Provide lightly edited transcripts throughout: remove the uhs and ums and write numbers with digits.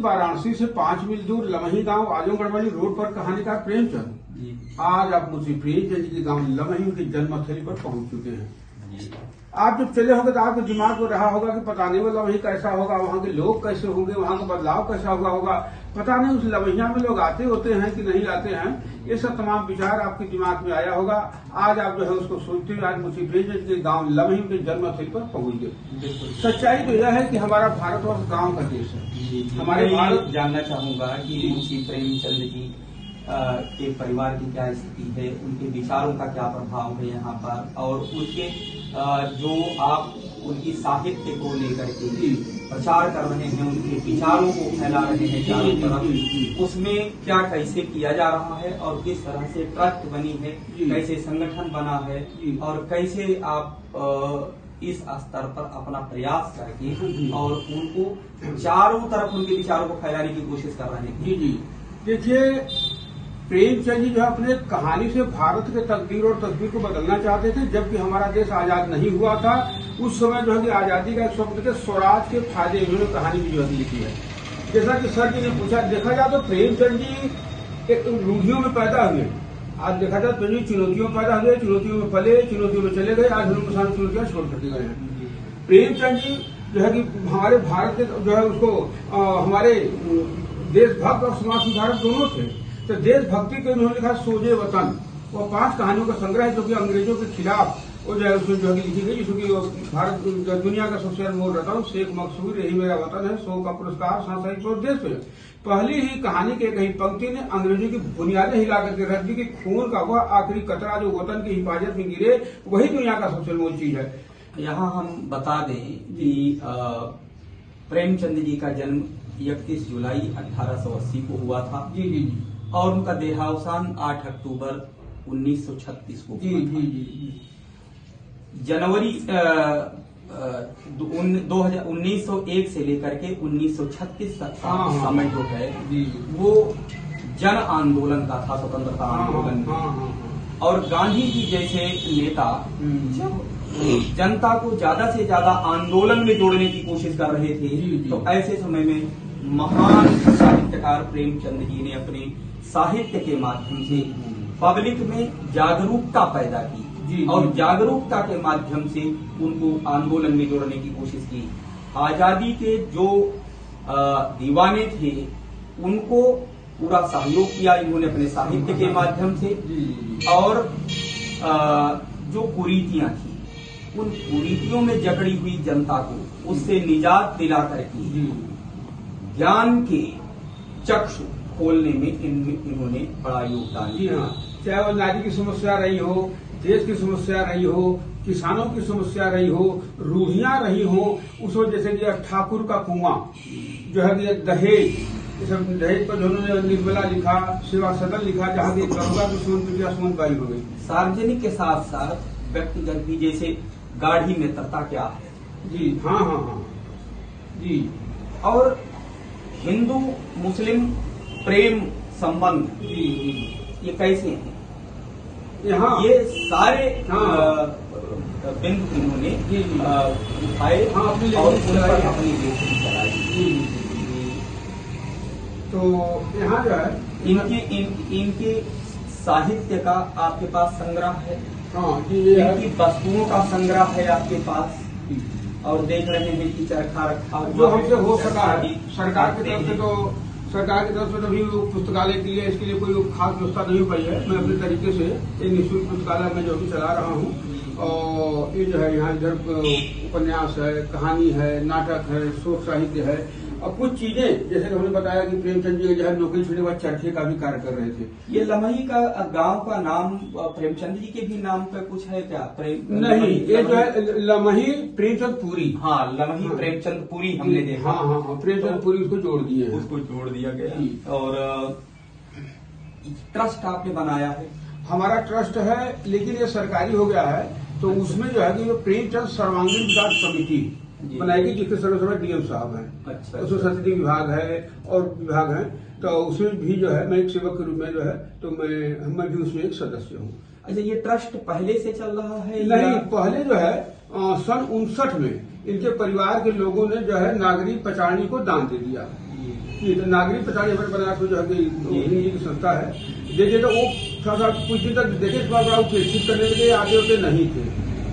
वाराणसी से 5 मील दूर लमही गांव आजमगढ़ वाली रोड पर कहानीकार प्रेमचंद आज आप मुझे प्रेमचंद जी के गांव लमही की जन्मस्थली पर पहुंच चुके हैं। आप जब चले होंगे तो आपके दिमाग में रहा होगा कि पता नहीं वो लमही कैसा होगा, वहाँ के लोग कैसे होंगे, वहाँ का बदलाव कैसा हुआ होगा, पता नहीं उस लमहिया में लोग आते होते हैं कि नहीं आते हैं। ये सब तमाम विचार आपके दिमाग में आया होगा। आज आप जो है उसको सोचते हुए आज मुंशी प्रेमचंद के गांव लमही के जन्मस्थल पर पहुंच गए। सच्चाई तो यह है कि हमारा भारतवर्ष गांव का देश है। हमारे भारत जानना चाहूंगा कि मुंशी प्रेमचंद जी के परिवार की क्या स्थिति है, उनके विचारों का क्या प्रभाव है यहाँ पर, और उनके जो आप उनकी साहित्य को लेकर के प्रचार कर रहे हैं, उनके विचारों को फैला रहे हैं चारों तरफ, उसमें क्या कैसे किया जा रहा है और किस तरह से ट्रस्ट बनी है, कैसे संगठन बना है और कैसे आप इस स्तर पर अपना प्रयास करके और उनको चारों तरफ उनके विचारों को फैलाने की कोशिश कर रहे हैं। जी देखिए, प्रेमचंद जी जो अपने कहानी से भारत के तकदीर और तस्वीर को बदलना चाहते थे। जबकि हमारा देश आजाद नहीं हुआ था, उस समय जो है कि आजादी का एक शब्द के स्वराज के फायदे इन्होंने कहानी भी जो है लिखी है। जैसा कि सर जी ने पूछा, देखा जाए तो प्रेमचंद जी एक रूढ़ियों में पैदा हुए। आज देखा जाए तो चुनौतियों में पैदा हुए, चुनौतियों में पले, चुनौतियों में चले गए, आज उनके सामने चुनौतियां छोड़ करके गए हैं। प्रेमचंद जी जो है कि हमारे भारत के जो है उसको हमारे देशभक्त और समाज सुधारक दोनों थे। तो देशभक्ति के उन्होंने लिखा सोजे वतन, वो 5 कहानियों का संग्रह है जो कि अंग्रेजों के खिलाफ वो जो है उसमें जो है लिखी गई, जिसकी भारत दुनिया का सबसे अनमोल रतन शेख मकसूद यही मेरा वतन है, 100 का पुरस्कार सांसारिक उद्देश्य पे। पहली ही कहानी के कहीं पंक्ति ने अंग्रेजों की बुनियादें हिला करके रख दी कि खून का वह आखिरी कतरा जो वतन की हिफाजत में गिरे वही दुनिया का सबसे अनमोल चीज है। यहाँ हम बता दें कि प्रेमचंद जी का जन्म 31 जुलाई 1880 को हुआ था। जी और उनका देहावसान 8 अक्टूबर 1936 को हुआ था। जनवरी 1901 से लेकर के 1936 तक का समय जो है वो जन आंदोलन का था, स्वतंत्रता आंदोलन। और गांधी जी जैसे नेता जब जनता को ज्यादा से ज्यादा आंदोलन में जोड़ने की कोशिश कर रहे थे, तो ऐसे समय में महान साहित्यकार प्रेमचंद जी ने अपने साहित्य के माध्यम से पब्लिक में जागरूकता पैदा की और जागरूकता के माध्यम से उनको आंदोलन में जोड़ने की कोशिश की। आजादी के जो दीवाने थे उनको पूरा सहयोग किया इन्होंने अपने साहित्य के माध्यम से, और जो कुरीतियां थी उन कुरीतियों में जकड़ी हुई जनता को उससे निजात दिला करके ज्ञान के चक्षु खोलने में इन्होंने बड़ा योगदान दिया। चाहे वो नारी की समस्या रही हो, देश की समस्या रही हो, किसानों की समस्या रही हो, रूढ़ियां रही हो, उसको जैसे कि ठाकुर का कुआं जो है कि दहेज, दहेज पर उन्होंने निर्मला लिखा, सेवा सदन लिखा, जहाँ की गंगा की सुमन बाई हो गई। सार्वजनिक के साथ साथ व्यक्तिगत भी, जैसे गाढ़ी मित्रता क्या है जी, हाँ जी, और हिंदू मुस्लिम प्रेम संबंध ये कैसे हैं, यहाँ ये सारे बिंदु इन्होंने उठाए और उन पर अपनी लेखनी चलाई। तो यहाँ जो है इनके साहित्य का आपके पास संग्रह है, इनकी वस्तुओं का संग्रह है आपके पास, और देख रहे हैं कि चरखा रखा जो हमसे हो सका है। सरकार की तरफ से भी पुस्तकालय के लिए इसके लिए कोई खास व्यवस्था नहीं हो पाई है। मैं अपने तरीके से एक निःशुल्क पुस्तकालय में जो भी चला रहा हूँ, और ये जो है यहाँ इधर उपन्यास है, कहानी है, नाटक है, शोक साहित्य है, और कुछ चीजें जैसे कि हमने बताया कि प्रेमचंद जी जो है नौकरी छोड़ने के बाद चरखे का भी कार्य कर रहे थे। ये लमही का गांव का नाम प्रेमचंद जी के भी नाम पे कुछ है क्या? नहीं, ये जो है लमही प्रेमचंद पुरी। हाँ, लमही प्रेमचंद पुरी हमने देखा। हाँ, प्रेमचंद पुरी उसको जोड़ दिए, उसको जोड़ दिया गया। और ट्रस्ट आपने बनाया है? हमारा ट्रस्ट है, लेकिन ये सरकारी हो गया है, तो उसमें जो है कि प्रेमचंद सर्वांगीण विकास समिति बनाएगी, जिसके सर्वसभा डीएम साहब हैं। अच्छा, उसमें संसदीय विभाग है और विभाग है, तो उसमें भी जो है मैं एक सेवक के रूप में जो है, तो मैं भी उसमें एक सदस्य हूँ। अच्छा, ये ट्रस्ट पहले से चल रहा है? नहीं, पहले जो है सन 59 में इनके परिवार के लोगों ने जो है नागरिक पचानी को दान दे दिया। ये तो नागरिक पचानी हमारे बनारस में जो है हिंदी की संस्था है, देखिए तो वो थोड़ा कुछ दिन तक देखे इस बार उपस्थित करने के लिए आगे होते नहीं थे।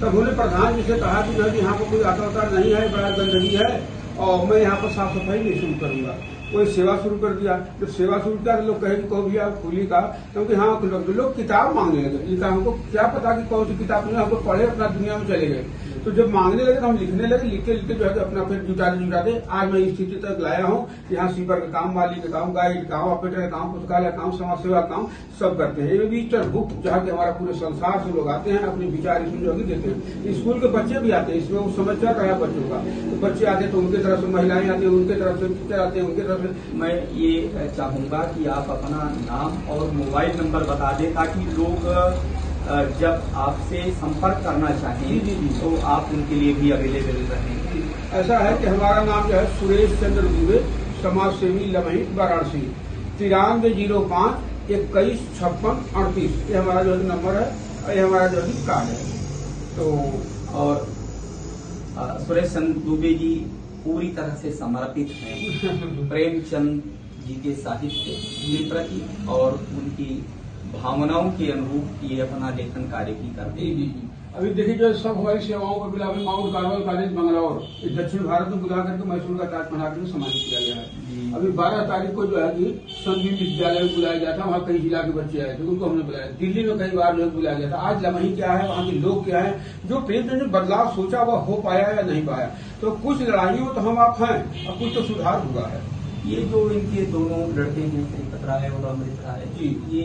तब उन्होंने प्रधान जी से कहा कि जो है यहाँ पर कोई आता नहीं है, बड़ा गंदगी है और मैं यहाँ पर साफ सफाई नहीं शुरू करूंगा। कोई सेवा शुरू कर दिया। जब सेवा शुरू किया तो लोग कहे कि कहो भैया खुली का, क्योंकि हाँ लोग किताब मांगने लगे। हमको क्या पता कि कौन सी किताब में हमको पढ़े अपना दुनिया में चले गए। तो जब मांगने लगे तो हम लिखने लगे, लिखते लिखते जो है अपना फिर जुटाते आज मैं इस स्थिति तक लाया हूँ कि यहाँ स्वीपर का काम, माली का काम, गाइड का काम, ऑपरेटर का काम, पुस्तकालय काम, समाज सेवा काम सब करते हैं। ये भी बुक जहाँ के हमारा पूरे संसार से लोग आते हैं, अपने विचार इसमें जो है देते हैं। स्कूल के बच्चे भी आते हैं, इसमें वो समझ चल रहा है बच्चों का। तो बच्चे आते हैं तो उनके तरफ से महिलाएं आती है, उनके तरफ से टीचर आते हैं, उनके तरफ से। मैं ये चाहूंगा कि आप अपना नाम और मोबाइल नंबर बता दें ताकि लोग जब आपसे संपर्क करना चाहें तो आप उनके लिए भी अवेलेबल रहें। ऐसा है कि हमारा नाम जो है सुरेश चंद्र दुबे, समाज सेवी लमही वाराणसी, 9305 21 56 38 ये हमारा जो नंबर है और ये हमारा जो कार्ड है। तो और सुरेश चंद्र दुबे जी पूरी तरह से समर्पित हैं प्रेमचंद जी के साहित्य के प्रति और उनकी भावनाओं के अनुरूप ये अपना लेखन कार्य भी करते हैं। अभी देखिए जो सब हमारी सेवाओं को बिला माउंट कार्मल कॉलेज बंगलौर दक्षिण भारत में बुला करके मैसूर का ताज बना कर सम्मानित किया गया है। अभी 12 तारीख को जो है कि संगीत विद्यालय में बुलाया गया था, वहाँ कई जिला के बच्चे आए थे, उनको हमने बुलाया। दिल्ली में कई बार जो है बुलाया गया था। आज लमही क्या है, वहाँ के लोग क्या है, जो प्रेमचंद ने बदलाव सोचा वह हो पाया या नहीं पाया। तो कुछ लड़ाइयों तो हम आप हैं और कुछ तो सुधार हुआ है। ये जो इनके दोनों लड़के हैं श्रीपत राय और अमृत राय जी, ये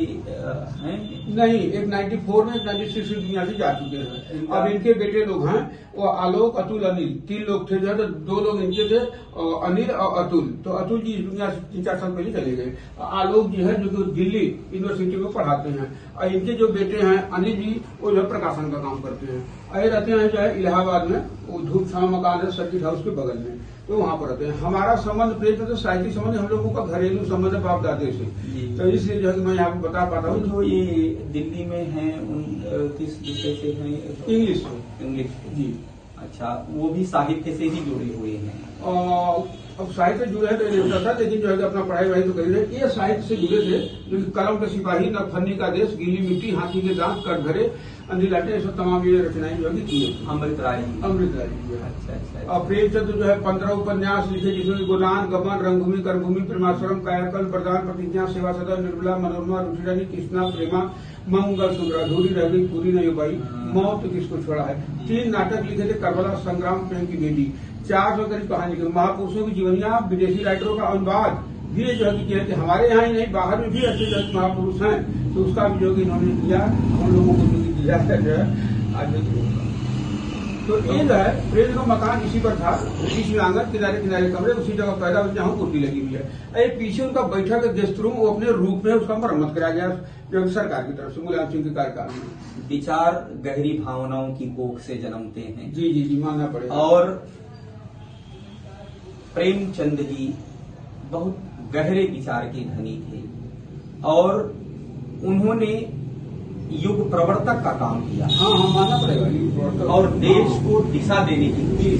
हैं नहीं, एक 94 में, एक 96 में दुनिया से जा चुके हैं। अब इनके बेटे लोग हैं, वो आलोक, अतुल, अनिल, 3 लोग थे। जो है तो 2 लोग इनके थे, अनिल और अतुल। तो अतुल जी इस दुनिया से 3-4 साल पहले चले गए। आलोक जी है जो कि दिल्ली यूनिवर्सिटी में पढ़ाते हैं और इनके जो बेटे हैं अनिल जी वो जो है प्रकाशन का काम करते हैं। ये रहते हैं जो है इलाहाबाद में, वो धूप छाव मकान है सर्किट हाउस के बगल में, तो वहाँ पर रहते हैं। हमारा संबंध प्रेम तो साहित्यिक संबंध हम लोगों का घरेलू संबंध है बाप दादे से, तो इसलिए जो है मैं यहाँ पर बता पाता हूँ। जो ये दिल्ली में हैं उन किस विषय से हैं? इंग्लिश जी। अच्छा, वो भी साहित्य से ही जुड़े हुए हैं? अब साहित्य जुड़े हैं तो नहीं होता था, लेकिन जो है अपना पढ़ाई वढ़ाई तो कर रहे। ये साहित्य से जुड़े थे, जो कलम के सिपाही, नफन्नी का देश, गीली मिट्टी, हाथी के दांत, कटघरे, अंधी लाटे, सब तमाम ये रचनाएं जो है की है। अमृत राय। अच्छा। और प्रेमचंद जो है 15 उपन्यास लिखे, जिसमें गुणान, गमन, रंगभूमि, कर्मभूमि, प्रेमाश्रम, कायाकल्प, प्रदान, प्रतिज्ञा, सेवा सदन, निर्मला, मनोरमा, रुचिरानी, कृष्णा, प्रेमा, मंगल सूत्र, अधूरी रह गई, पूरी नहीं हो पाई, मौत किसको छोड़ा है। 3 नाटक लिखे थे, करबला संग्राम, प्रेम की बेटी, 400 करीब कहानी के, महापुरुषों की जीवनियां, विदेशी राइटरों का अनुवाद भी जो है कि हमारे यहाँ ही नहीं बाहर में भी अच्छे जो महापुरुष हैं, तो उसका भी जो इन्होंने किया, उन लोगों को जो दिया है जो है आज। तो ये जो है प्रेम का मकान इसी पर था, बीच में आंगन, किनारे किनारे कमरे, उसी जगह पैदा हुई जहाँ कुर्सी लगी हुई है। ये पीछे उनका बैठक गेस्ट रूम, वो अपने रूप में उसका मरम्मत कराया गया जो सरकार की तरफ से, मुलायम सिंह के कार्यकाल में। विचार गहरी भावनाओं की कोख से जन्मते हैं। जी मानना पड़ेगा। और प्रेमचंद जी बहुत गहरे विचार के धनी थे और उन्होंने युग प्रवर्तक का काम किया। हाँ मानना पड़ेगा। और देश को दिशा देने की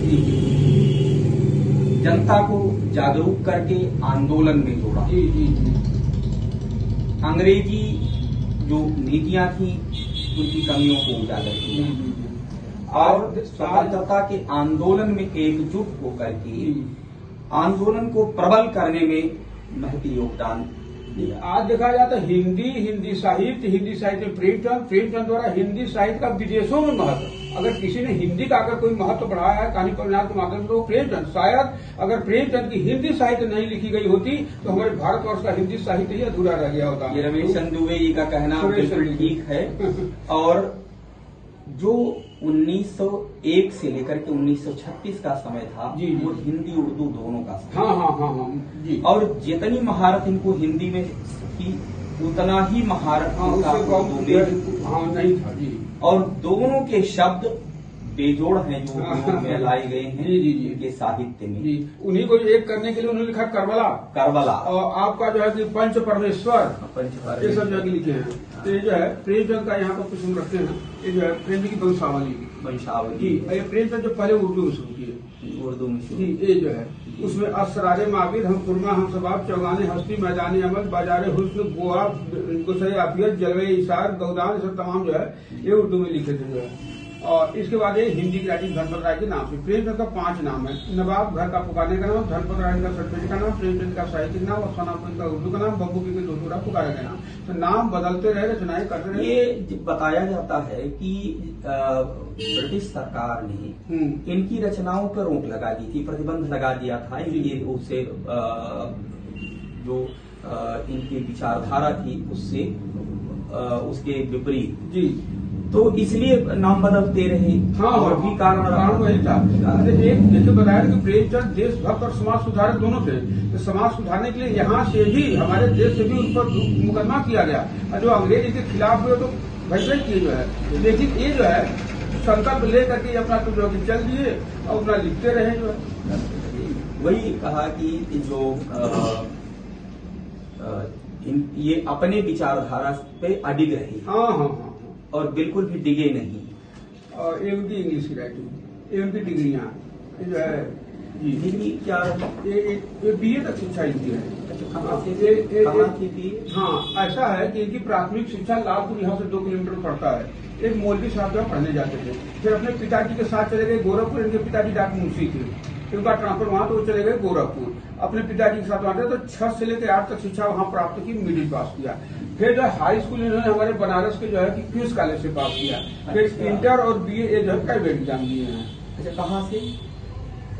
जनता को जागरूक करके आंदोलन में जोड़ा। अंग्रेजी जो नीतियां थी उनकी कमियों को उजागर किया और स्वतंत्रता के आंदोलन में एकजुट होकर के आंदोलन को प्रबल करने में महती योगदान। आज देखा जाए तो हिंदी साहित्य प्रेमचंद द्वारा हिंदी साहित्य का विदेशों में महत्व। अगर किसी ने हिंदी का अगर कोई महत्व बढ़ाया है कहानी परिणाम के माध्यम से तो प्रेमचंद। शायद अगर प्रेमचंद की हिंदी साहित्य नहीं लिखी गई होती तो हमारे भारतवर्ष का हिंदी साहित्य ही अधूरा रह गया होता। ये रमेश चंद्र दुबे जी का कहना बिल्कुल ठीक है। और जो 1901 से लेकर के 1936 का समय था वो हिंदी उर्दू दोनों का समय। हाँ जी। और जितनी महारत इनको हिंदी में थी उतना ही महारत नहीं था जी। और दोनों के शब्द बेजोड़ हैं जो उपयोग में लाए गए हैं इनके साहित्य में। उन्हीं को एक करने के लिए उन्होंने लिखा करबला और आपका जो है कि पंच परमेश्वर ये सब जगह लिखे हैं। तो ये जो है प्रेमचंद का यहाँ पर कुछ हम रखते हैं। ये जो है प्रेम की वंशावली जी। ये प्रेमचंद जो पहले उर्दू में शुरू किए उर्दू में जी, ये जो है उसमें असरारे माबिद, हम खुरमा, हम सबाब, चौगाने हस्ती, मैदानी अमल, बाजारे हुस्न, गोवा, गुसरे आफियत, जलवे इशार, गौदान, सब तमाम जो है ये उर्दू में लिखे थे जो है। और इसके बाद ये हिंदी की राइटिंग धर्मपत राय के नाम से। प्रेमचंद का 5 नाम है। नवाब घर का पुकारने का नाम, धर्मपत राय का सर्टिफिकेट का नाम, प्रेमचंद का साहित्यिक नाम और सनापुर का उर्दू का नाम, बब्बू की दोतुरा पुकारे का नाम। तो नाम बदलते रहे, रचनाएं करते रहे। ये बताया जाता है कि ब्रिटिश सरकार ने इनकी रचनाओं पर रोक लगा दी थी, प्रतिबंध लगा दिया था इनकी उससे जो इनकी विचारधारा थी उससे उसके विपरीत जी। तो इसलिए नाम बदलते रहे। हाँ, और भी कारण वही था। एक जैसे बताया कि प्रेमचंद देशभक्त और समाज सुधारक दोनों थे। तो समाज सुधारने के लिए यहाँ से भी, हमारे देश से भी उन पर मुकदमा किया गया और जो अंग्रेज के खिलाफ हुए तो भैया किए जो है। लेकिन ये जो है संकल्प लेकर के अपना तो जो चल दिए और अपना लिखते रहे जो है। वही कहा कि जो ये अपने विचारधारा पे अडिग रहे। हाँ हाँ हाँ, और बिल्कुल भी डिगे नहीं। और ये उनकी इंग्लिश की राइटिंग, ये उनकी डिग्रियां जो है। डिग्री क्या? ये बीए तक शिक्षा इनकी है। हाँ, ऐसा है कि इनकी प्राथमिक शिक्षा लालपुर यहाँ से 2 किलोमीटर पड़ता है। एक मौलवी साहब जहाँ पढ़ने जाते थे, फिर अपने पिताजी के साथ चले गए गोरखपुर। इनके पिताजी डॉक्टर मुंशी थे, उनका ट्रांसफर वहां, तो वो चले गए गोरखपुर अपने पिताजी के साथ वहां। तो 6 से लेकर 8 तक शिक्षा वहां प्राप्त की, मिडिल पास किया। फिर जो हाई स्कूल इन्होंने हमारे बनारस के जो है कि क्वींस कॉलेज से पास किया। फिर इंटर और बीए जो है प्राइवेट एग्जाम दिए हैं। अच्छा, कहाँ से?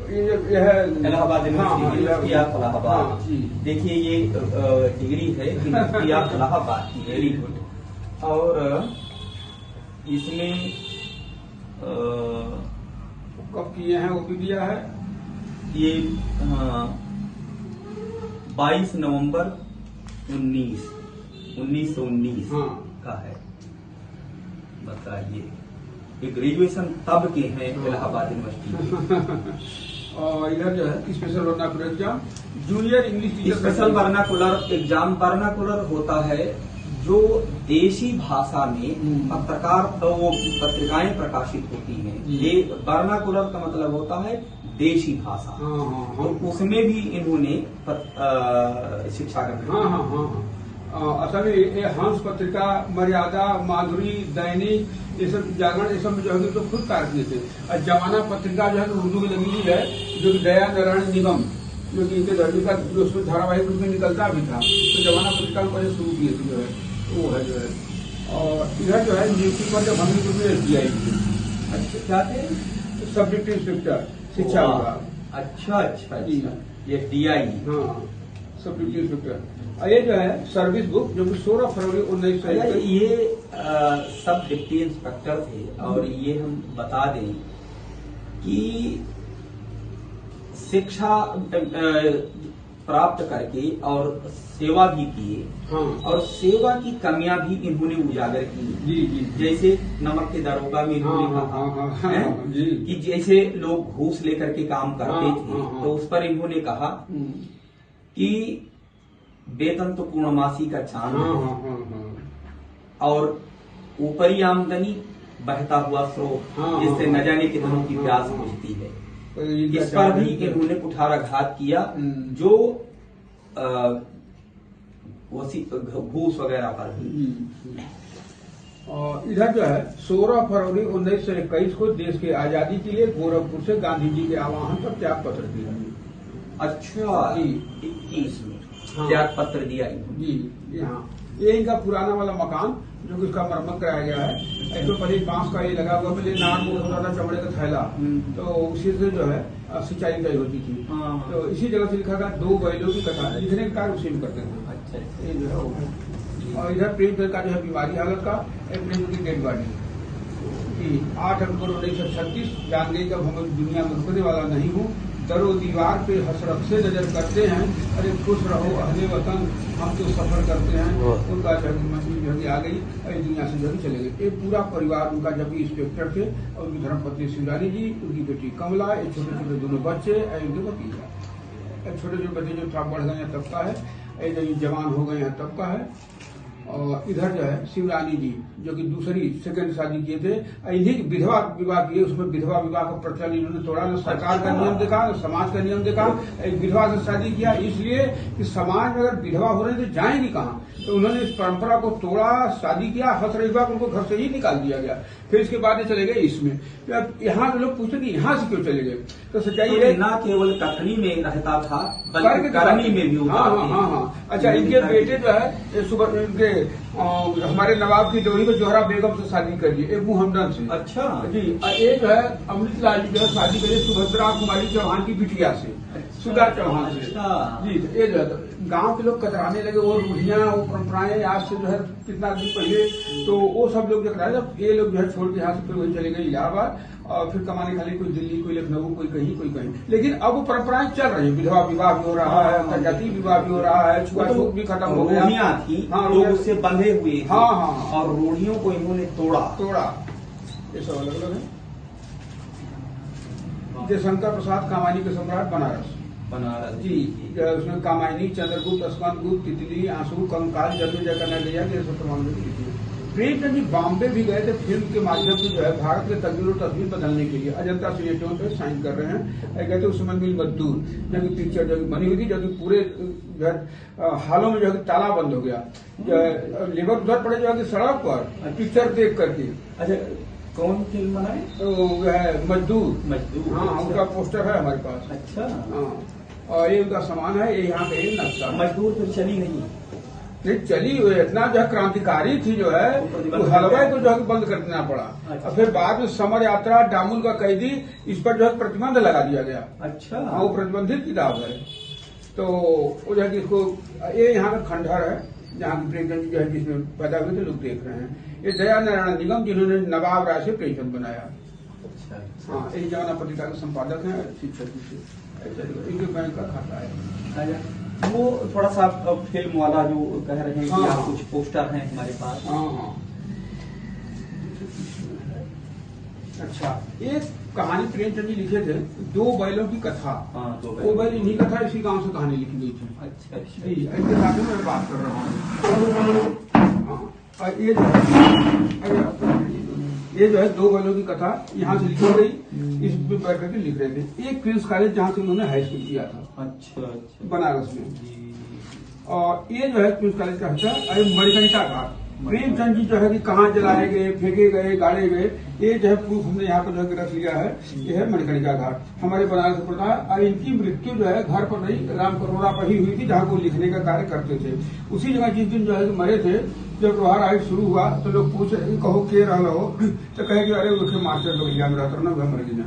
ये है इलाहाबाद यूनिवर्सिटी ऑफ इलाहाबाद। देखिए ये डिग्री है यूनिवर्सिटी ऑफ इलाहाबाद की, वेरी गुड। और इसमें कब किए हैं वो भी दिया है। ये 22 नवंबर 1919 का है। बताइए, ये ग्रेजुएशन तब के हैं इलाहाबाद यूनिवर्सिटी। और इधर जो है special vernacular exam, junior English special vernacular exam. Vernacular होता है जो देशी भाषा में पत्रकार तो वो पत्रिकाएं प्रकाशित होती हैं। ये वर्नाकुलर का मतलब होता है देशी भाषा। तो उसमें भी इन्होंने शिक्षा ग्रहण। असल में ये हंस पत्रिका, मर्यादा, माधुरी, दैनिक, ये सब जागरण, ये सब जो है तो खुद कार्य किए थे। और जमाना पत्रिका जो है उर्दू में लगी हुई है, जो दया नारायण निगम जो कि इनके धर्मी का जो उसमें धारावाहिक रूप में निकलता भी था। तो जमाना पत्रिका को पहले शुरू किए थे जो है वो है जो है। और इधर जो है न्यूज़ पर जब हमने जो SBI अच्छा क्या थे, सब डिप्टी इंस्पेक्टर शिक्षा विभाग। अच्छा, ये DI। हाँ, सब डिप्टी इंस्पेक्टर। और ये जो है सर्विस बुक जो कि 16 फरवरी 1901। ये सब डिप्टी इंस्पेक्टर थे। और ये हम बता दें कि शिक्षा प्राप्त करके और सेवा भी किए। हाँ। और सेवा की कमियां भी इन्होंने उजागर की। जी। जैसे नमक के दरोगा में इन्होंने कहा कि जैसे लोग घूस लेकर के काम करते थे, तो उस पर इन्होंने कहा कि वेतन तो पूर्णमासी का चांद है और ऊपरी आमदनी बहता हुआ स्रोत, जिससे न जाने कितनों की प्यास बुझती है। इस पर भी इन्होंने कुठाराघात किया, जो घूस वगैरह पर भी। और इधर जो है 16 फरवरी 1921 को देश की आजादी के लिए गोरखपुर से गांधी जी के आह्वान पर त्याग पत्र दिया। अच्छा, 21 में त्याग पत्र दिया जी। हाँ, ये इनका पुराना वाला मकान जो कि उसका मरम्मत कराया गया है। एक तो पहले बांस का ये लगा हुआ, पहले नाक में होता था चमड़े का थैला, तो उसी से जो है सिंचाई की होती थी। तो इसी जगह से लिखा गया 2 बैलों की कथा, जितने कार्य उसी में करते थे। अच्छा, ये जो है। और इधर प्रेमचंद का जो है बीमारी हालत का, प्रेमचंद की डेड बॉडी 8 अक्टूबर 1936 जान गई कब हम दुनिया में रुकने वाला नहीं हूँ। दरो दीवार पे हसरत से नजर करते हैं, अरे खुश रहो अहले वतन, हम तो सफर करते हैं। उनका जब मछली जो है आ गई, दुनिया से जब चले गए। एक पूरा परिवार उनका जब इंस्पेक्टर थे, और उनकी धर्मपत्नी शिवरानी जी, उनकी बेटी कमला, एक छोटे छोटे दोनों बच्चे, उनके भतीजा। छोटे छोटे बच्चे जो था बढ़ गए हैं तब का है, जब जवान हो गए हैं तब का है। और इधर जो है शिवरानी जी जो कि दूसरी सेकंड शादी किए थे, इन्हीं विधवा विवाह किए, उसमें विधवा विवाह का प्रचलन इन्होंने तोड़ा, न सरकार का नियम देखा न समाज का नियम देखा, एक विधवा से शादी किया, इसलिए कि समाज में अगर विधवा हो रही तो जाएंगी कहाँ, तो उन्होंने इस परंपरा को तोड़ा, शादी किया, हंस रही बात उनको घर से ही निकाल दिया गया। फिर इसके बाद चले गए इसमें, यहाँ के लोग पूछते कि यहाँ से क्यों चले गए, तो सच्चाई है न केवल कथनी में रहता था बल्कि करनी में भी हाँ हाँ हाँ हाँ। अच्छा, इनके बेटे जो है सुबह इनके हमारे नवाब की जोड़ी को जोहरा बेगम से शादी कर ली, एबू हमदन से। अच्छा जी, एक है अमृतलाल जी जो है शादी करिए सुभद्रा कुमारी चौहान की बिटिया से, सुधा चौहान से। जी, तो ये जो है गांव के लोग कतराने लगे, वो रूढ़ियां वो परंपराएं आज से जो है कितना दिन पहले, तो वो सब लोग जो कराए, जब ये लोग जो है छोड़ के यहाँ से फिर वही चले गए इलाहाबाद, और फिर कमाने खाली कोई दिल्ली, कोई लखनऊ, कोई कहीं। लेकिन अब वो परंपराएं चल रही है, विधवा विवाह भी हो रहा है, अंतर्जातीय विवाह भी हो रहा है, छुआछूत भी खत्म हो गया। रूढ़ियां थी, लोग उससे बंधे हुए थे। हाँ हाँ, और रूढ़ियों को इन्होंने तोड़ा। ये सब अलग अलग है। जयशंकर प्रसाद कामानी के सम्राट बनारस जी, उसमें कामायनी, चंद्रगुप्त, स्कंदगुप्त, तितली, आंसू, कंकाल, जन्मेजय का नगरिया, ये सब प्रमाण प्रेमचंद जी बॉम्बे भी गए थे फिल्म के माध्यम से जो है भारत के तस्वीर और तस्वीर बदलने के लिए, अजंता सिनेटों पे साइन कर रहे हैं। कहते उस समय मिल मजदूर जब पिक्चर जब बनी हुई थी, जब पूरे जो है हालों में जो है ताला बंद हो गया, लेबर उधर पड़े जो है सड़क पर पिक्चर देख करके। अच्छा, कौन फिल्म बनाए? तो है मजदूर। हाँ, उनका पोस्टर है हमारे पास। अच्छा, हाँ, और ये उनका सामान है, ये यहाँ पे नक्शा। मजदूर तो चली नहीं चली हुई, इतना जो है क्रांतिकारी थी जो है, तो हलवाई को जो है बंद कर देना पड़ा। और फिर बाद में समर यात्रा, डामुल का कैदी, इस पर जो है प्रतिबंध लगा दिया गया। अच्छा, हाँ, वो प्रतिबंधित किताब है। तो वो जो है इसको, ये यहाँ का खंडहर है जहाँ की प्रेमचंद जो है जिसमें पैदा हुए थे, लोग देख रहे हैं। ये दया नारायण निगम जिन्होंने नवाब राय से प्रेमचंद बनाया। अच्छा, हाँ, एक जमाना पत्रिका के संपादक है, शिक्षक से, इनके बैंक का खाता है। वो थोड़ा सा फिल्म वाला जो कह रहे हैं हाँ, कि कुछ पोस्टर हैं हमारे पास। हाँ। अच्छा, एक कहानी प्रेमचंद जी लिखे थे, दो बैलों की कथा। हाँ, वो बैल इन्हीं कथा इसी गांव से कहानी लिखी गई थी। अच्छा, जी, इसके बारे में मैं बात कर रहा हूँ। और ये जो है दो बैलों की कथा यहाँ से लिखी गई, इस पे बैठ करके लिख रहे थे। एक क्वींस कॉलेज जहाँ से उन्होंने हाई स्कूल किया था। अच्छा, बनारस में। और ये जो है क्वींस कॉलेज का है मणिकर्णिका घाट। प्रेमचंद जी जो है कि कहाँ जलाए गए, फेंके गए, गाड़े गए, ये जो है प्रूफ हमने यहाँ पर जो है रख लिया है। ये है मणिकर्णिका घाट, हमारे बनारस में पड़ता है। और इनकी मृत्यु जो है घर पर नहीं, राम करोड़ा पर ही हुई थी, जहाँ वो लिखने का कार्य करते थे। उसी जगह जिस दिन जो है मरे थे, जब लोहार आइट शुरू हुआ तो लोग पूछे कहो के रहा हो, तो कहे कि अरे उसके मास्टर लोग लिया मेरा ना मर गया।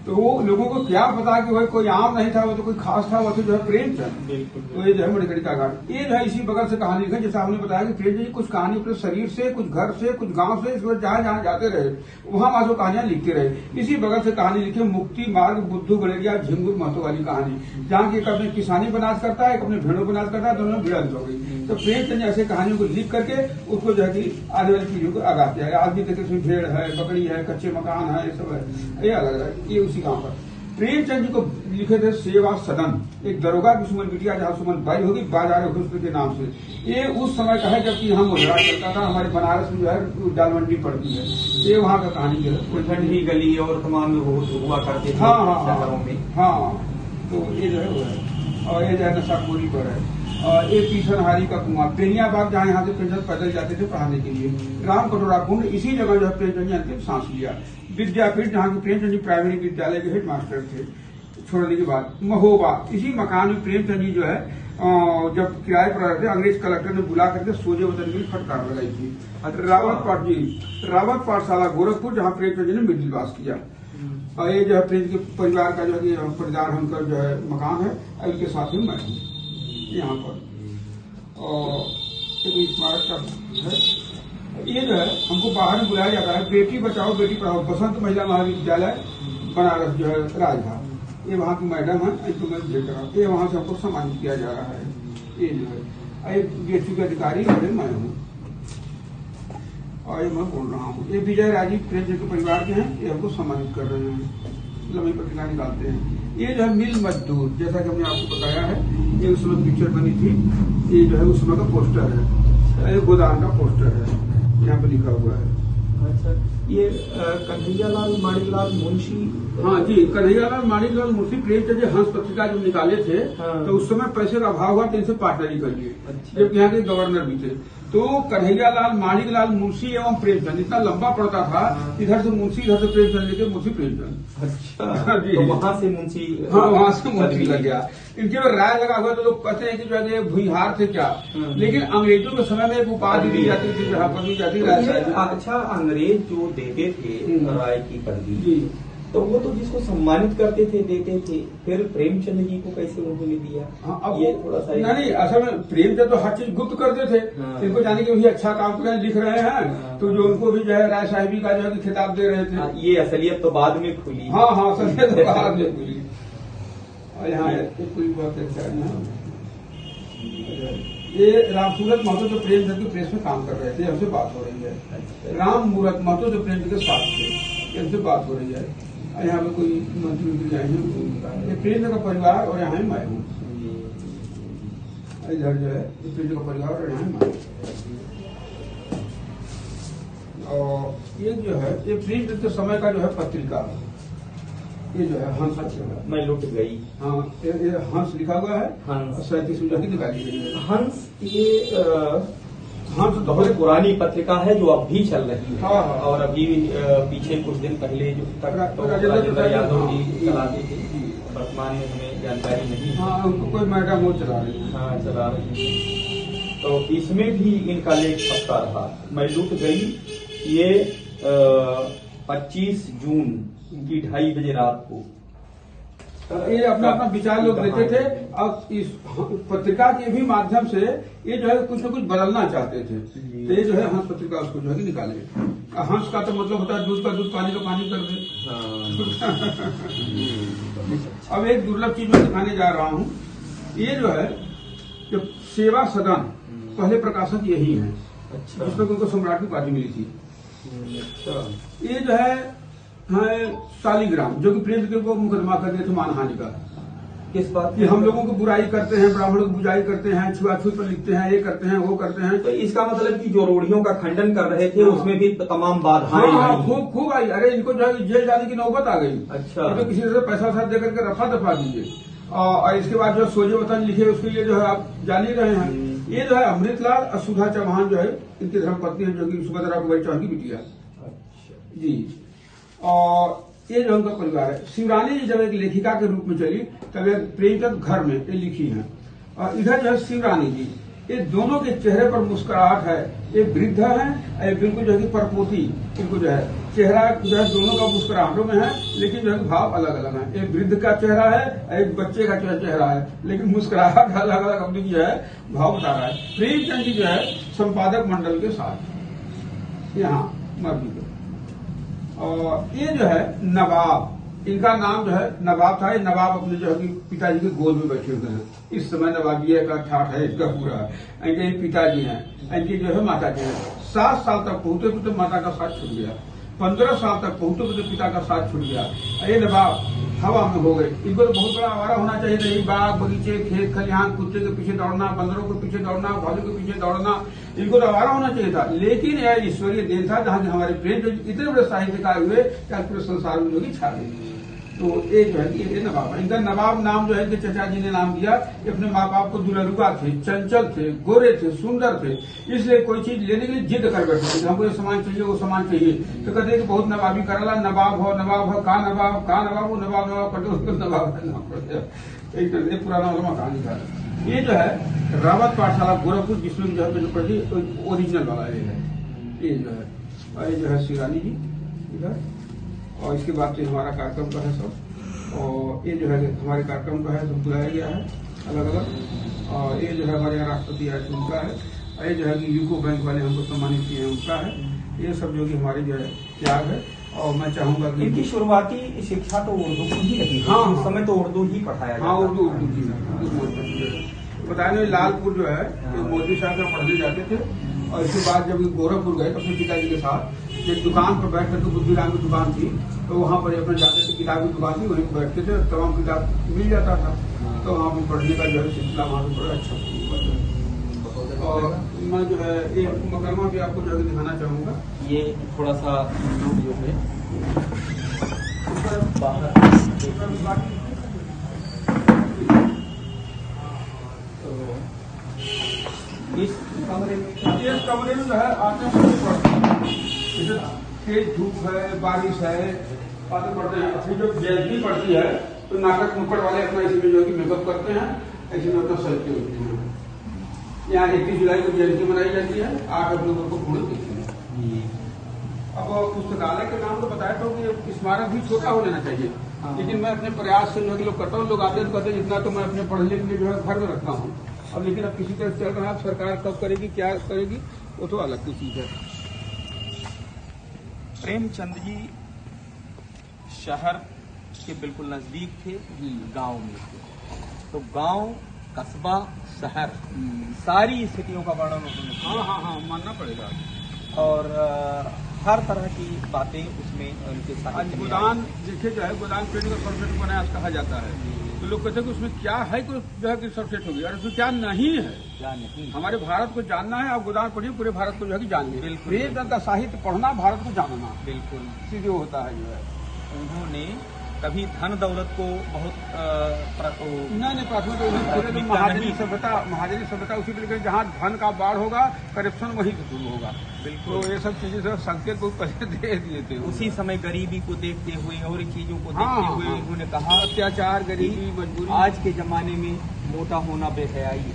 तो वो लोगों को क्या पता कि भाई कोई आम नहीं था, वो तो कोई खास था, वो तो जो है प्रेमचंद। तो ये जो है मणिकर्णिका घाट, ये जो है इसी बगल से कहानी लिखी। जैसा आपने बताया कि प्रेमचंद जी कुछ कहानी अपने शरीर से, कुछ घर से, कुछ गांव से, जहाँ जहाँ जाते रहे वहां वो कहानियां लिखते रहे। इसी बगल से कहानी लिखी मुक्ति मार्ग बुद्धू गड़ेरिया झिंगुर महतो वाली कहानी, जहाँ की एक अपने किसानी बनाज करता है, एक अपने भेड़ों बनाज करता है, दोनों भिड़ंत हो गई। तो प्रेमचंद ऐसे कहानियों को लिख करके उसको जो है कि आने वाली पीढ़ियों को आगाह किया गया। आज भी देखते उसमें भेड़ है, बकरी है, कच्चे मकान है, ये सब है, ये अलग है। ये उसी गाँव पर प्रेमचंद जी को लिखे थे सेवा सदन, एक दरोगा की सुमन बिटिया जहाँ सुमन बाई होगी, बाजार हुस्न के नाम से। ये उस समय का है जबकि यहाँ मुजरा चलता था। हमारे बनारस में जो है दाल मंडी पड़ती है, ये वहाँ का कहानी जो है। ठंडी गली और तमाम हुआ करते थे शहरों में। हाँ, तो ये जो है वो है। और ये जो है नशाखोरी पर है। और ये पीछनहारी का कुआं, बेनियाबाग जहाँ यहाँ से प्रेमचंद पैदल जाते थे पढ़ाने के लिए। राम कटोरा कुंड, इसी जगह जो है प्रेमचंद जी अंतिम सांस लिया। विद्यापीठ जहाँ की प्रेमचंद जी प्राइमरी विद्यालय के हेड मास्टर थे छोड़ने के बाद। महोबा, इसी मकान में प्रेमचंद जी जो है जब किराए पर रहते अंग्रेज कलेक्टर ने बुला करके सोजे वतन की फटकार लगाई थी। रावत पाठशाला गोरखपुर, जहाँ प्रेमचंद जी ने मिडिल पास किया। और ये जो है प्रेम के परिवार का जो है परिवार हमका जो है मकान है, और इनके साथ ही मैं हूँ यहाँ पर। और एक स्मारक का है। ये जो है हमको बाहर में बुलाया जाता है, बेटी बचाओ बेटी पढ़ाओ, बसंत महिला महाविद्यालय बनारस जो है राजघाट। ये वहाँ की मैडम है, इनको मैं देख रहा हूँ। ये वहाँ से हमको सम्मानित किया जा रहा है। ये जो है एक बीएससी के अधिकारी मैं हूँ, और ये मैं बोल रहा हूँ। ये विजय राजीव प्रेमचंद के परिवार के हैं, ये हमको सम्मानित कर रहे हैं, लंबी पत्रिका निकालते हैं। ये जो है मिल मजदूर, जैसा कि हमने आपको बताया है, ये उस समय पिक्चर बनी थी। ये जो है उस समय का पोस्टर है। ये गोदान का पोस्टर है, यहाँ पे लिखा हुआ है। अच्छा, ये कन्हैयालाल माणिकलाल मुंशी। हाँ जी, कन्हैयालाल माणिकलाल मुंशी प्रेमचंद जी हंस पत्रिका जब निकाले थे, हाँ। तो उस समय पैसे का अभाव हुआ तो इनसे पार्टनरी कर लिए, अच्छा। जबकि यहाँ के गवर्नर भी थे। तो कन्हैयालाल माणिकलाल मुंशी एवं प्रेमचंद इतना लंबा पड़ता था, इधर से मुंशी, इधर से प्रेमचंद लेके मुंशी प्रेमचंद। अच्छा, जी। तो वहाँ से मुंशी, हाँ, वहाँ से मुंशी लग गया। इनके में राय लगा हुआ तो लोग कहते हैं कि जो है भूमिहार थे क्या, लेकिन अंग्रेजों के समय में एक उपाधि दी जाती थी, जहाँ पर दी जाती थी। अच्छा, अंग्रेज जो देते थे राय की पदवी, जी, तो वो तो जिसको सम्मानित करते थे देते थे, फिर प्रेमचंद जी को कैसे उन्होंने दिया? हाँ, अब ये थोड़ा सा नहीं, असल में प्रेमचंद तो हर चीज गुप्त करते थे। हाँ। इनको जाने कि वही अच्छा काम कर रहे हैं, लिख रहे हैं, हाँ। तो जो उनको भी जो है राय साहिबी का जो है खिताब दे रहे थे। ये असलियत तो बाद में खुली। हाँ हाँ, सही तो बाहर में खुली। और यहाँ कोई बात अच्छा है, ये रामसूरत महतो जो प्रेमचंद की प्रेस में काम कर रहे थे, हमसे बात हो रही है। राम मूरत महतो जो प्रेमचंद के साथ थे, इनसे बात हो रही है। यहाँ पे कोई मंत्री आए हैं, ये प्रेमचंद का परिवार और यहाँ मैं हूँ। इधर जो है प्रेमचंद का परिवार और यहाँ मैं। और ये जो है ये प्रेमचंद के समय का जो है पत्रिका, ये जो है हंस पत्रिका। मैं लुट गई। हाँ, ये हंस लिखा हुआ है, हंस 37 में जाके निकाली गई है। हंस, ये हंस बहुत पुरानी पत्रिका है जो अब भी चल रही है। हाँ, हाँ। और अभी पीछे कुछ दिन पहले जो तक तो राजेंद्र राजेंद्र यादव जी जी, चलाते थे, जी। वर्तमान में हमें जानकारी नहीं है। हाँ, उनको कोई मैडम वो चला रही है। हाँ, चला रही है। तो इसमें भी इनका लेख छपता रहा। मैं लुट गई, ये 25 जून की 2:30 बजे रात को। ये अपना अपना विचार लोग देते थे, और इस पत्रिका के भी माध्यम से ये जो है कुछ न कुछ बदलना चाहते थे। तो ये जो है हंस पत्रिका उसको जो है निकाले। हंस का तो मतलब होता है दूध का दूध, पानी का पानी कर दे। अब एक दुर्लभ चीज मैं दिखाने जा रहा हूँ। ये जो है जो सेवा सदन, पहले प्रकाशक यही है। अच्छा, जिसमें उनको सम्राट की उपाधि मिली थी। अच्छा, ये जो है शालिग्राम, जो कि प्रेमचंद को मुकदमा कर दिए थे मानहानि का। किस बात कि हम लोगों को बुराई करते हैं, ब्राह्मणों को बुराई करते हैं, छुआछूत पर लिखते हैं, ये करते हैं, वो करते हैं। तो इसका मतलब कि जो रूढ़ियों का खंडन कर रहे थे उसमें भी तमाम बाधाएं हाँ, आई। खूब आई। अरे इनको जो है जेल जाने की नौबत आ गई। अच्छा, तो किसी तरह पैसा वैसा देकर के रफा दफा दीजिए। और इसके बाद जो सोजे वतन लिखे उसके लिए जो है आप जान ही रहे हैं। ये जो है अमृतलाल और सुधा चौहान जो है इनकी धर्मपत्नी है, जो कि सुभद्रा कुमारी चौहान की बिटिया जी। और ये जो उनका परिवार है। शिवरानी जब एक लेखिका के रूप में चली, तब एक प्रेमचंद घर में ये लिखी है। और इधर जो है शिवरानी जी, ये दोनों के चेहरे पर मुस्कुराहट है। ये वृद्ध है, बिल्कुल जो है कि परपोती, इनको जो है चेहरा जो है दोनों का मुस्कुराहटों में है, लेकिन जो है भाव अलग अलग है। एक वृद्ध का चेहरा है, एक बच्चे का चेहरा है, लेकिन मुस्कुराहट अलग अलग अपनी जो है भाव बता रहा है। प्रेमचंद जी जो है संपादक मंडल के साथ यहाँ मौजूद है। और ये जो है नवाब, इनका नाम जो है नवाब था। ये नवाब अपने जो है कि पिताजी के गोद में बैठे हुए हैं। इस समय नवाबिया का ठाठ है इसका पूरा। इनके पिताजी हैं, इनकी जो है माता जी है। 7 साल तक पहुंचे तो माता का साथ छूट गया। 15 साल तक पहुंचे तो पिता का साथ छूट गया। ये नवाब हवा में हो गए। इनको तो बहुत बड़ा आवारा होना चाहिए। नहीं, बाग बगीचे, खेत खलिहान, कुत्ते के पीछे दौड़ना, बंदरों के पीछे दौड़ना, भालू के पीछे दौड़ना, इनको तो आवारा होना चाहिए था। लेकिन यह ईश्वरीय देन था, जहां हमारे प्रेमचंद इतने बड़े साहित्यकार हुए कि पूरे संसार में जो कि छा गए। तो एक जो है कि ये नवाब है। इनका नवाब नाम जो है कि चचा जी ने नाम दिया। अपने माँ बाप को दुलरुआ थे, चंचल थे, गोरे थे, सुंदर थे, इसलिए कोई चीज लेने के लिए जिद कर बैठे थे। हमको ये सामान चाहिए, वो सामान चाहिए। तो कहते हैं कि बहुत नवाबी करला, नवाब हो, का नवाब, वो नवाब करते उसको नवाब एक पुराना वाला कहानी था। ये जो है रावत पाठशाला गोरखपुर, जिसमें जो है ओरिजिनल वाला ये है। ये जो है, और ये जो है शिवरानी जी इधर। और इसके बाद से हमारा कार्यक्रम का है सब। और ये जो है हमारे कार्यक्रम का है, सब बुलाया गया है अलग अलग। और ये जो है हमारे यहाँ राष्ट्रपति आए थे उनका है। और ये जो है कि यूको बैंक वाले हमको सम्मानित किए हैं उनका है। ये सब जो कि हमारे जो है त्याग है। और मैं चाहूंगा कि इनकी शुरुआती शिक्षा तो उर्दू को ही लगी। हाँ, उस समय तो उर्दू ही पढ़ाया। हाँ, उर्दू की बताने लालपुर जो है मोदी साहब में पढ़ने जाते थे। और इसके बाद जब गोरखपुर गए तो अपने पिताजी के साथ एक दुकान पर बैठ करके, बुद्धिराम की दुकान थी, तो वहाँ पर अपने जाते थे, किताब की दुकान थी, वहीं पर बैठते थे, तमाम किताब मिल जाता था। तो वहाँ पर पढ़ने का जो है सिलसिला वहाँ पर बड़ा अच्छा। और मैं जो है एक मकरमा भी आपको जो है दिखाना चाहूँगा। ये थोड़ा सा जो है बाहर तो इस कमरे में जो है आते जैसे तेज धूप है, बारिश है, आते पड़ते हैं। अभी जब जयंती पड़ती है तो नाटक नुक्कड़ वाले अपना इसी में जो है मेकअप करते हैं, ऐसे में अपना सेल्फी होती है। यहाँ 31 जुलाई को जयंती मनाई जाती है। 8 अक्टूबर को पूर्ण तिथि है। अब पुस्तकालय के नाम तो बताया तो कि स्मारक भी छोटा हो लेना चाहिए, लेकिन मैं अपने प्रयास से जो लोग करता हूँ, लोग आते कहते हैं जितना तो मैं अपने पढ़ने के लिए जो है घर में रखता हूँ। अब लेकिन अब किसी तरह चल रहा है, सरकार कब करेगी क्या करेगी वो तो अलग की चीज है। प्रेमचंद जी शहर के बिल्कुल नजदीक थे, गांव में थे। तो गांव, कस्बा, शहर सारी स्थितियों का वर्णन उन्होंने किया। हाँ मानना पड़ेगा। और हर तरह की बातें उसमें उनके साथ। गोदान देखिए जो है, गोदान पेड़ का सरफेट बनाया कहा जाता है, तो लोग कहते हैं कि उसमें क्या है कि जो है कि सरफेट होगी, और उसमें क्या नहीं है, क्या नहीं। हमारे भारत को जानना है। आप गोदान पढ़िए, पूरे भारत को जो है कि जानिए। बिल्कुल। प्रेमचंद का साहित्य पढ़ना, भारत को जानना, बिल्कुल सीधे होता है जो है। उन्होंने कभी धन दौलत को बहुत नहीं प्राथमिक महाजनी सभ्यता उसी के लिए, जहाँ धन का बाढ़ होगा करप्शन वही शुरू होगा। बिल्कुल। तो ये सब चीजें सब संकेत को पहले दे दिए थे। उसी समय गरीबी को देखते हुए और चीजों को देखते हुए उन्होंने कहा अत्याचार, गरीबी, मजबूरी। आज के जमाने में मोटा होना बेहयाई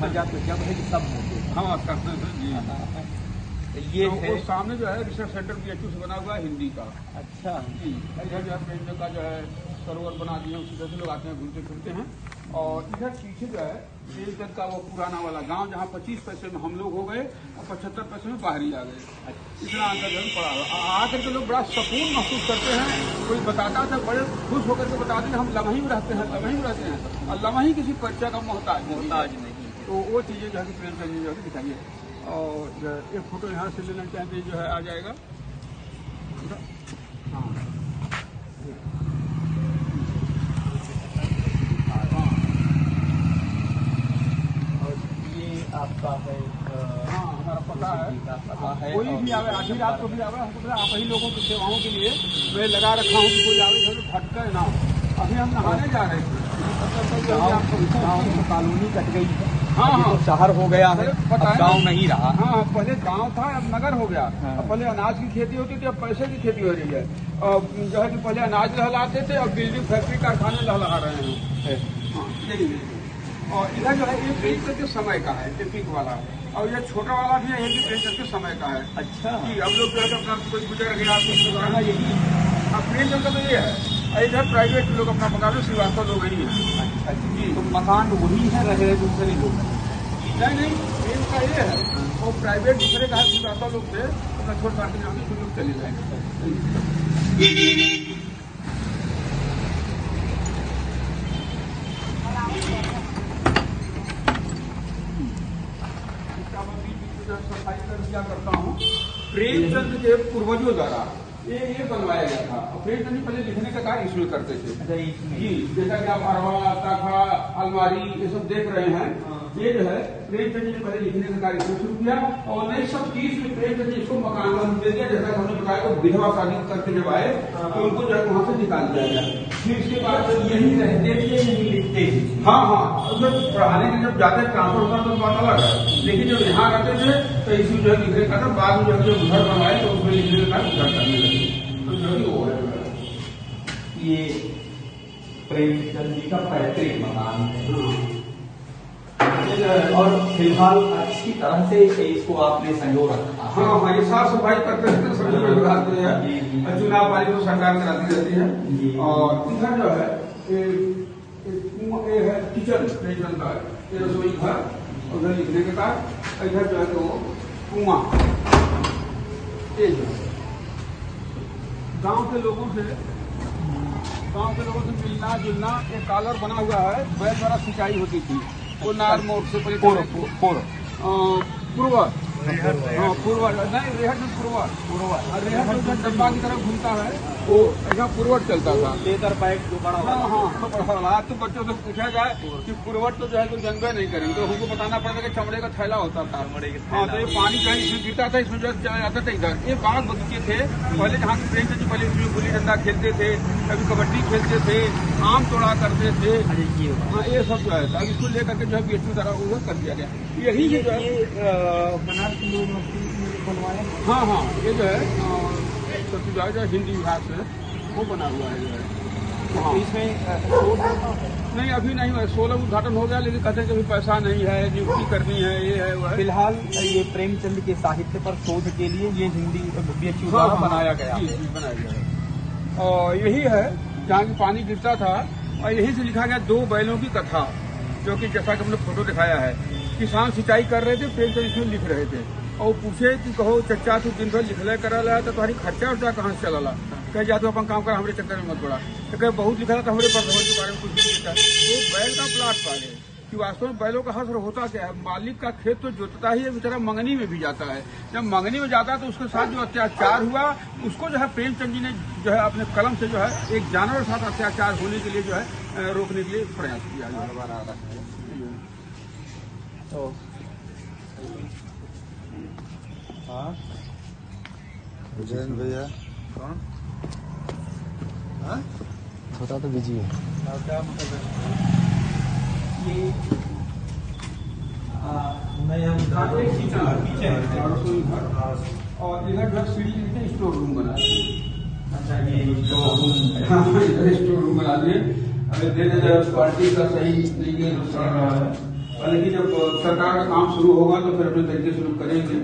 मजा तो जब है कि सब मोटे। हाँ ये तो है। सामने जो है रिसर्च सेंटर BHU से बना हुआ है हिंदी का। अच्छा। इधर जो है प्रेमचंद का जो है सरोवर बना दिए, उसी तरह से लोग आते हैं, घूमते फिरते हैं। और इधर पीछे जो है प्रेमचंद का वो पुराना वाला गांव, जहाँ 25 पैसे में हम लोग हो गए और 75 पैसे में बाहरी आ गए। इतना अंतर जो है पड़ा हुआ। आकर के लोग बड़ा सुकून महसूस करते हैं। कोई बताता था, बड़े खुश होकर के बताते हैं हम लमही में रहते हैं, और लमही किसी परिचय का मोहताज नहीं। तो वो चीजें जो है प्रेमचंद जी जो है दिखाइए। और एक फोटो यहाँ से लेना चाहते जो है आ जाएगा। हाँ और ये आपका है। हाँ हमारा पता है। कोई भी आवे, आधी रात को भी आवे, हमको आप ही लोगों की सेवाओं के लिए मैं लगा रखा हूँ कि कोई आवे तो भटके ना। अभी हम नहाने जा रहे थे, कॉलोनी कट गई है। हाँ तो शहर हो गया है, अब गांव नहीं रहा। हाँ पहले गांव था, अब नगर हो गया। अब पहले अनाज की खेती होती थी, अब पैसे की खेती हो रही है। और जो है कि पहले अनाज लहलाते थे, अब बिल्डिंग, फैक्ट्री, कारखाने लहला रहे हैं। और इधर जो है ये प्रेमचंद के समय का है, एपिक वाला। और ये छोटा वाला भी है, ये भी प्रेमचंद के समय का है। अच्छा। अब लोग जो है अपना कोई गुजर गया, यही अब प्रेमचंद का तो ये है। इधर प्राइवेट लोग अपना पका लो, श्रीवास्तव लोग ही है। अच्छा जी। तो मकान वही है, रहे दूसरे लोग? नहीं प्रेम का ये है, वो प्राइवेट दूसरे का है, श्रीवास्तव लोग थे, अपना छोड़ काट के जाके लोग चले गए। सफाई कर दिया करता हूँ। प्रेमचंद के पूर्वजों द्वारा ये बनवाया गया था। और प्रेमचंद जी पहले लिखने का कार्य इसमें करते थे जी। जैसा कि आप अरवा, ताखा, अलमारी ये सब देख रहे हैं, ये जो है प्रेमचंद जी ने पहले लिखने का कार्य शुरू किया। और 1930 में प्रेमचंद जी इसको मकान दे दिया। जैसा कि हमने बताया तो विधवा शादी करके जब आए तो उनको जो है वहाँ से निकाल दिया गया। फिर इसके बाद यही रहते थे, यही लिखते थे। हाँ उसमें पढ़ाने के जब जाते ट्रांसफर होता तो बात अलग है, लेकिन जब यहाँ रहते थे तो इसी जो है लिखने का था। बाद में जब घर बनवाए तो उसमें लिखने का घर करने लगे। तो जो है वो है ये प्रेमचंद जी का पैतृक मकान है। और फिलहाल अच्छी तरह से इसको आपने संजो रखा। हाँ ये साफ सफाई करते रहते हैं, विभाग को है। चुनाव पाली तो सरकार कराती रहती है। और इधर जो है ये है किचन प्रेमचंद का, ये रसोई घर, उधर लिखने के बाद इधर जो है तो कुआं। ये जो गांव के लोगों से मिलना जुलना, एक कॉलर बना हुआ है, बैल द्वारा सिंचाई होती थी। वो नार मोड़ से पूर्व नहीं रेहट में पूर्व रेहट डब्बा की तरफ घूमता है। वो यहाँ पुरवट चलता था। लेदर बैग जो बड़ा हाँ हाँ बड़ा वाला। आज तो बच्चों से पूछा जाए कि पुरवट तो जो है कोई जंगे नहीं करेंगे, तो हमको बताना पड़ता कि चमड़े का थैला होता था। हाँ, तो ये पानी जो है इसमें गिरता था, इसमें जो चला जाता था इधर। ये बाग बगीचे थे पहले, जहाँ की प्रेम चंद पहले इसमें गुल्ली डंडा खेलते थे, कभी कबड्डी खेलते थे, आम तोड़ा करते थे। हाँ, ये सब जो है अब इसको लेकर के जो है बीएचयू द्वारा वो कर दिया गया। यही जो है बनारस में बनवाया। हाँ हाँ, ये जो है छत्तीसगढ़ जो हिंदी विभाग से वो बना हुआ है जो है। हाँ, इसमें नहीं अभी नहीं हुआ, 16 उद्घाटन हो गया, लेकिन कहते हैं कि अभी पैसा नहीं है, नियुक्ति करनी है, ये है वो है। फिलहाल ये प्रेमचंद के साहित्य पर शोध के लिए ये हिंदी बीएचयू हाँ, द्वारा बनाया गया जी, जी, बनाया गया है। और यही है जहाँ की पानी गिरता था, और यही से लिखा गया 2 बैलों की कथा, जो कि जैसा कि हमने फोटो दिखाया है। किसान सिंचाई कर रहे थे, प्रेमचंद इसमें लिख रहे थे, और पूछे कि कहो चचा तू दिन भर लिखले करल है तो तुम्हारी खर्चा उर्चा कहाँ से चला? कह जा तो अपन काम कर, हमारे चक्कर में मत पड़ा। तो कहे बहुत लिखा था तो हमारे प्रधान के बारे में कुछ नहीं लिखा। तो बैल का प्लाट पाले कि वास्तव में बैलों का हश्र होता क्या है? मालिक का खेत तो जोतता ही है, बेचारा मंगनी में भी जाता है। जब मंगनी में जाता है तो उसके साथ जो अत्याचार हुआ, उसको जो है प्रेमचंद जी ने जो है अपने कलम से जो है एक जानवर के साथ अत्याचार होने के लिए जो है रोकने के लिए प्रयास किया। तो हाँ जैन भैया कौन? छोटा तो बिजी है। क्या मतलब है? ये और इधर जो सीढ़ी नीचे स्टोर रूम बना दिए। अच्छा, ये स्टोर रूम बना दिए। अभी देखिए क्वालिटी का सही नहीं है, लेकिन जब सरकार का काम शुरू होगा तो फिर अपने तरीके शुरू करेंगे।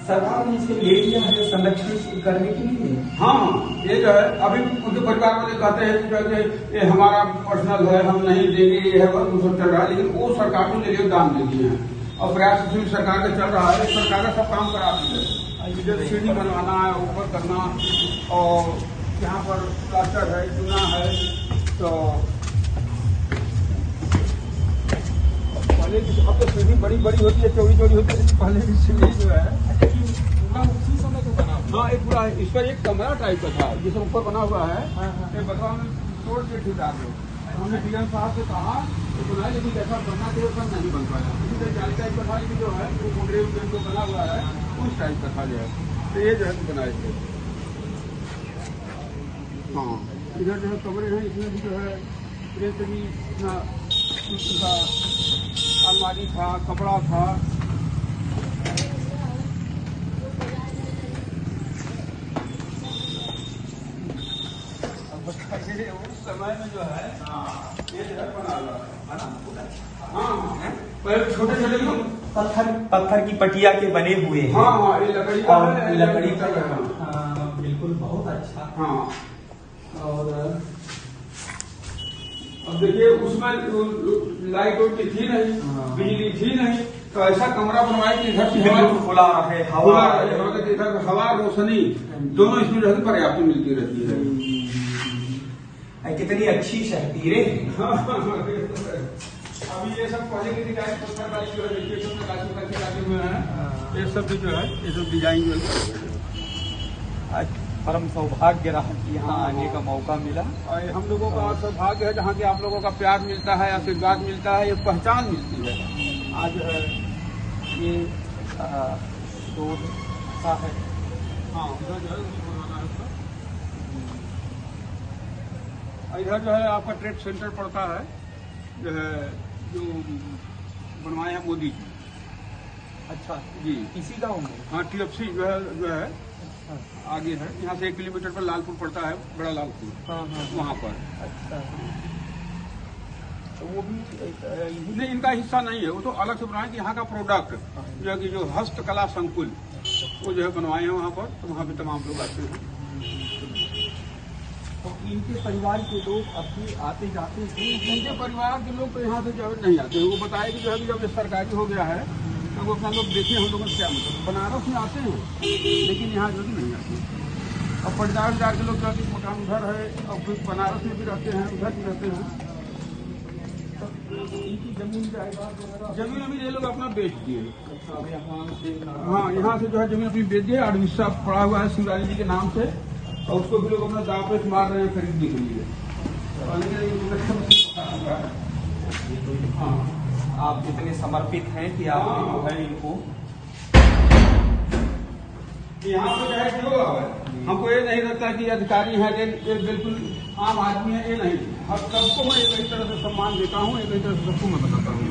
सरकार ने इसे ले लिया है संरक्षित करने के लिए। हाँ, ये जो है अभी उनके परिवार वाले कहते हैं कि जो है ये हमारा पर्सनल है, हम नहीं देंगे, ये है वो सब चल रहा है, लेकिन वो सरकार को ले लिए दान दे दिए हैं और प्रयास सरकार का चल रहा है। सरकार का सब काम कराती है, जब सीढ़ी बनवाना है, ऊपर करना, और यहाँ पर प्लास्टर है, चूना है। तो पहले अब तो सीढ़ी बड़ी बड़ी होती है, चौड़ी चौड़ी होती है, पहले की सीढ़ी जो है उसी समय तो बना। हाँ, एक पूरा इस पर एक कमरा टाइप का था जिसमें ऊपर बना हुआ है। ये बदलाव में तोड़ के ठीक डाल दो। हमने डीएम साहब से कहा तो बनाए, लेकिन जैसा बनना चाहिए वैसा नहीं बन पाया। इसी तरह जाली टाइप का था, लेकिन जो है वो मुंडरे जो बना हुआ है उस टाइप का था जो है। तो ये जो है बनाए थे। हाँ, इधर जो है कमरे हैं, इसमें भी जो है प्रेस भी इतना था, अलमारी था, कपड़ा था। उस समय में जो है ये जो है बना हुआ है ना। हाँ, पहले छोटे छोटे पत्थर की पटिया के बने हुए हैं। हाँ हाँ, ये लकड़ी का और है, लकड़ी का हाँ, बिल्कुल बहुत अच्छा। हाँ, और अब देखिए उसमें लाइट उइट थी नहीं, बिजली थी नहीं, तो ऐसा कमरा बनवाए कि इधर से बिल्कुल खुला रहे, हवा इधर हवा रोशनी दोनों इसमें जो है पर्याप्त मिलती रहती है। कितनी अच्छी शहतीरें हैं। अभी ये सब पहले की डिजाइन पत्थर वाली जो है नक्काशी करके लगे हुए हैं, ये सब भी जो है ये सब डिजाइन जो है। आज परम सौभाग्य रहा कि यहाँ आने का मौका मिला। और हम लोगों का सौभाग्य है जहाँ के आप लोगों का प्यार मिलता है, आशीर्वाद मिलता है, ये पहचान मिलती है। आज जो है ये शोध का है। हाँ, उधर जो है बनाना है उसका। इधर जो है आपका ट्रेड सेंटर पड़ता है, जो है जो बनवाए हैं मोदी जी। अच्छा जी, इसी गाँव में। हाँ, टीएफसी जो है आगे है, यहाँ से 1 किलोमीटर पर लालपुर पड़ता है, बड़ा लालपुर। हाँ हाँ, वहाँ पर। अच्छा, तो वो भी नहीं, इनका हिस्सा नहीं है, वो तो अलग से बनाए कि यहाँ का प्रोडक्ट जो है कि जो हस्तकला संकुल वो जो है बनवाए हैं वहाँ पर, तो वहाँ पे तमाम लोग आते हैं। तो इनके परिवार के लोग अब भी आते जाते हैं। इनके परिवार के लोग तो यहाँ से जो है नहीं आते, वो बताए कि जो है जब सरकारी हो गया है तो वो अपना लोग देखे हम लोगों से क्या मतलब बनारस में आते हैं, लेकिन यहाँ जो भी नहीं आते। और पंजाब के लोग जो है मकान उधर है, और फिर बनारस में भी रहते हैं, उधर भी रहते हैं। इनकी जमीन जायदाद वगैरह जमीन अभी ये लोग अपना बेच दिए। यहाँ से हाँ, यहाँ से जो है जमीन अपनी बेच दिए। 8 हिस्सा पड़ा हुआ है शिवराज जी के नाम से, और उसको भी लोग अपना दाव पे मार रहे हैं खरीदने के लिए। हाँ, आप इतने समर्पित हैं कि आपने जो है इनको यहाँ पे चाहे जो है, हमको ये नहीं लगता कि अधिकारी हैं ये बिल्कुल आम आदमी है, ये नहीं। हर सबको मैं एक तरह से सम्मान देता हूँ, एक तरह से सबको मैं बताता हूँ।